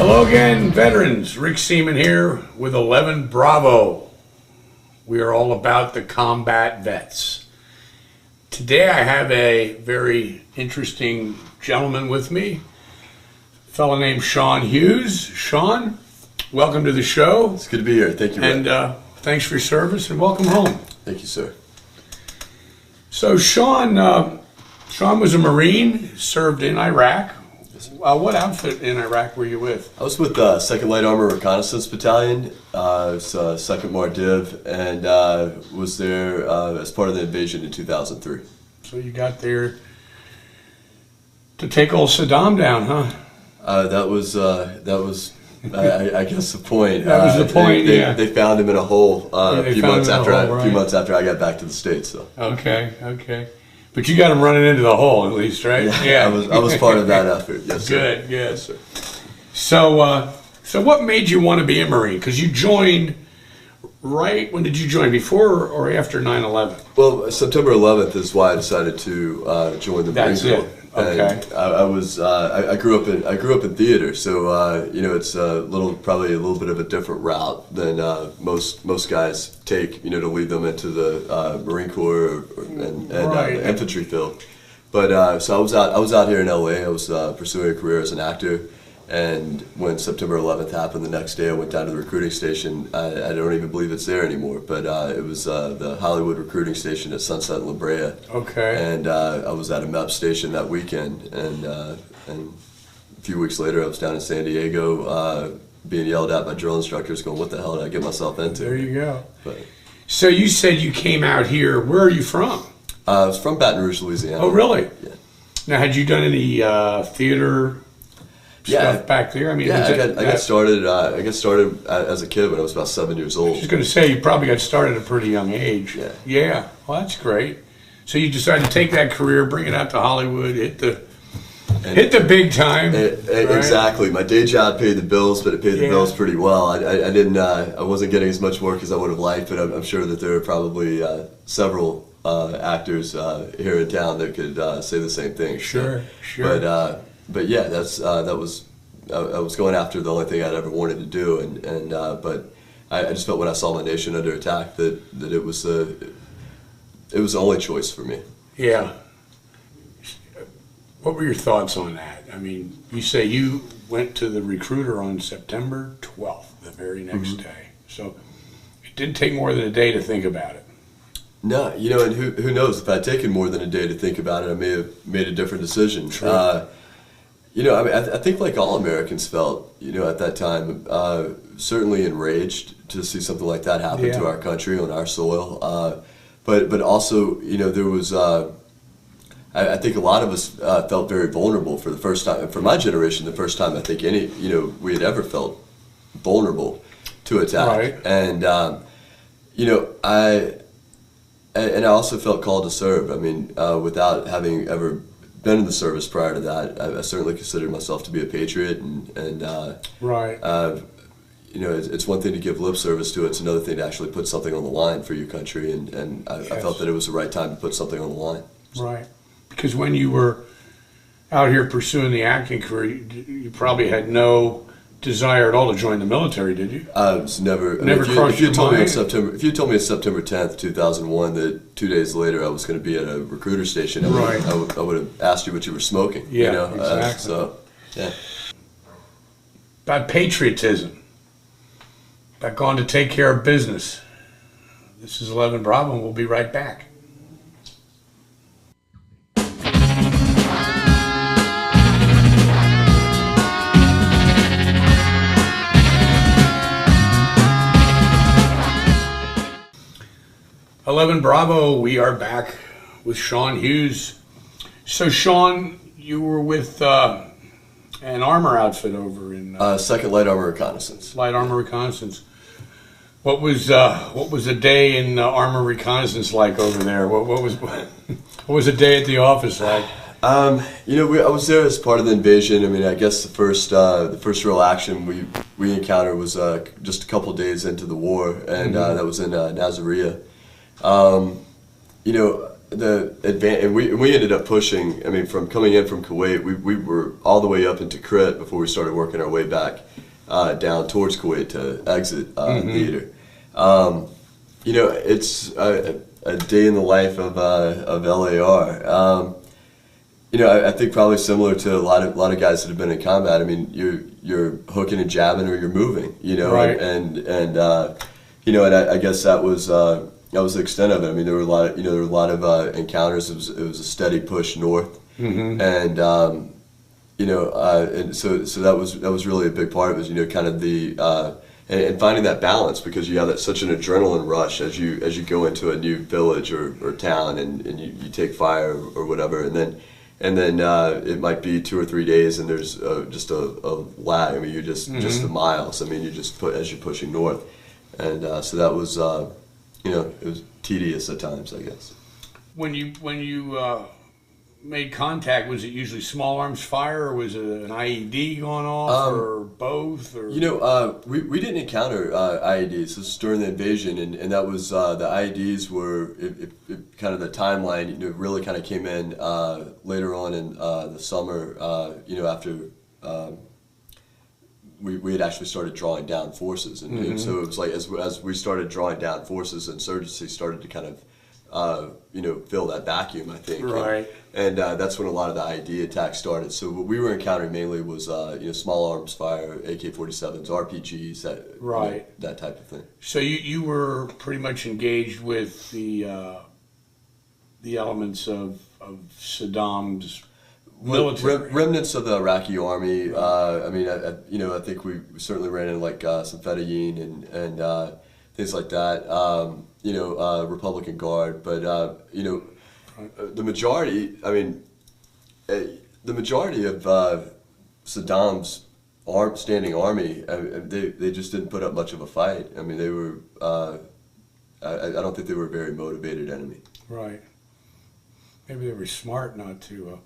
Hello again, veterans. Rick Seaman here with 11 Bravo. We are all about the combat vets. Today I have a very interesting gentleman with me, a fellow named Sean Huze. Sean, welcome to the show. It's good to be here. Thank you, Rick. And thanks for your service and welcome home. Thank you, sir. So Sean was a Marine, served in Iraq. What outfit in Iraq were you with? I was with 2nd Light Armor Reconnaissance Battalion. I was 2nd Mardiv, and was there as part of the invasion in 2003. So you got there to take old Saddam down, huh? That was I guess the point. That was the point. Yeah. They found him in a hole a few months after I got back to the States. So. Okay. But you got him running into the hole at least, right? Yeah. I was part of that effort. Yes, sir. Good. Yes, sir. So what made you want to be a Marine? Because you joined right, when did you join? Before or after 9/11? Well, September 11th is why I decided to join the Marine Corps. That's it. Okay. And I grew up in theater, so it's probably a little bit of a different route than most guys take, to lead them into the Marine Corps and the infantry field. But so I was out here in LA. I was pursuing a career as an actor, and when September 11th happened, the next day I went down to the recruiting station. I don't even believe it's there anymore, but it was the Hollywood recruiting station at Sunset and La Brea. Okay. And I was at a MEP station that weekend, and a few weeks later I was down in San Diego being yelled at by drill instructors going, what the hell did I get myself into? There you go. But, so you said you came out here. Where are you from? I was from Baton Rouge, Louisiana. Oh, really? Yeah. Now, had you done any theater stuff back there? I mean, I got started as a kid when I was about 7 years old. I was going to say you probably got started at a pretty young age. Yeah. Well, that's great. So you decided to take that career, bring it out to Hollywood, hit the big time. Right? Exactly. My day job paid the bills, but it paid the bills pretty well. I wasn't getting as much work as I would have liked, but I'm sure that there are probably several actors here in town that could say the same thing. Sure. But yeah, I was going after the only thing I'd ever wanted to do, but I just felt when I saw my nation under attack that it was the only choice for me. Yeah. What were your thoughts on that? I mean, you say you went to the recruiter on September 12th, the very next day. So it didn't take more than a day to think about it. No, and who knows, if I'd taken more than a day to think about it, I may have made a different decision. True. I think like all Americans felt, at that time, certainly enraged to see something like that happen to our country on our soil. But also, there was, I think a lot of us felt very vulnerable for the first time. For my generation, the first time I think we had ever felt vulnerable to attack. Right. And, I also felt called to serve. I mean, without having ever been in the service prior to that, I certainly considered myself to be a patriot, and right. It's one thing to give lip service to it; it's another thing to actually put something on the line for your country, and I felt that it was the right time to put something on the line. Right, because when you were out here pursuing the acting career, you probably had no desire at all to join the military, did you? I was never. Crossed your mind? If you told me on September 10th, 2001, that 2 days later I was going to be at a recruiter station, I would have asked you what you were smoking. Yeah, exactly. So, yeah. About patriotism, about going to take care of business. This is 11 Bravo, and we'll be right back. Bravo, we are back with Sean Huze. So, Sean, you were with an armor outfit over in 2nd Light Armor Reconnaissance. Light Armor Reconnaissance. What was a day in armor reconnaissance like over there? What was a day at the office like? I was there as part of the invasion. I mean, I guess the first real action we encountered was just a couple days into the war, and that was in Nasiriyah. and we ended up pushing. I mean, from coming in from Kuwait, we were all the way up into Tikrit before we started working our way back down towards Kuwait to exit theater. You know, it's a day in the life of LAR. You know, I think probably similar to a lot of guys that have been in combat. I mean, you're hooking and jabbing, or you're moving. You know, right. and you know, and I guess that was the extent of it. I mean, there were a lot of encounters. It was a steady push north, and you know, and so that was really a big part of it. Was, you know, kind of the and finding that balance, because you have such an adrenaline rush as you go into a new village or town, and you take fire or whatever, and then it might be 2 or 3 days, and there's just a lag. I mean, you're just the miles. I mean, you just as you're pushing north, and so that was you know, it was tedious at times, I guess. When you made contact, was it usually small arms fire, or was it an IED going off, or both? Or? You know, we didn't encounter IEDs. This was during the invasion, and that was the IEDs were it kind of the timeline. You know, really kind of came in later on in the summer. You know, after we had actually started drawing down forces, and so it was like as we started drawing down forces, insurgency started to kind of you know, fill that vacuum, I think. Right. And that's when a lot of the IED attacks started. So what we were encountering mainly was you know, small arms fire, AK-47s, RPGs, right. You know, that type of thing. So you were pretty much engaged with the elements of Saddam's military. Remnants of the Iraqi army. I mean, you know, I think we certainly ran into like some Fedayeen and things like that. You know, Republican Guard, but you know, the majority. I mean, the majority of Saddam's standing army, they just didn't put up much of a fight. I mean, they were. I don't think they were a very motivated enemy. Right. Maybe they were smart not to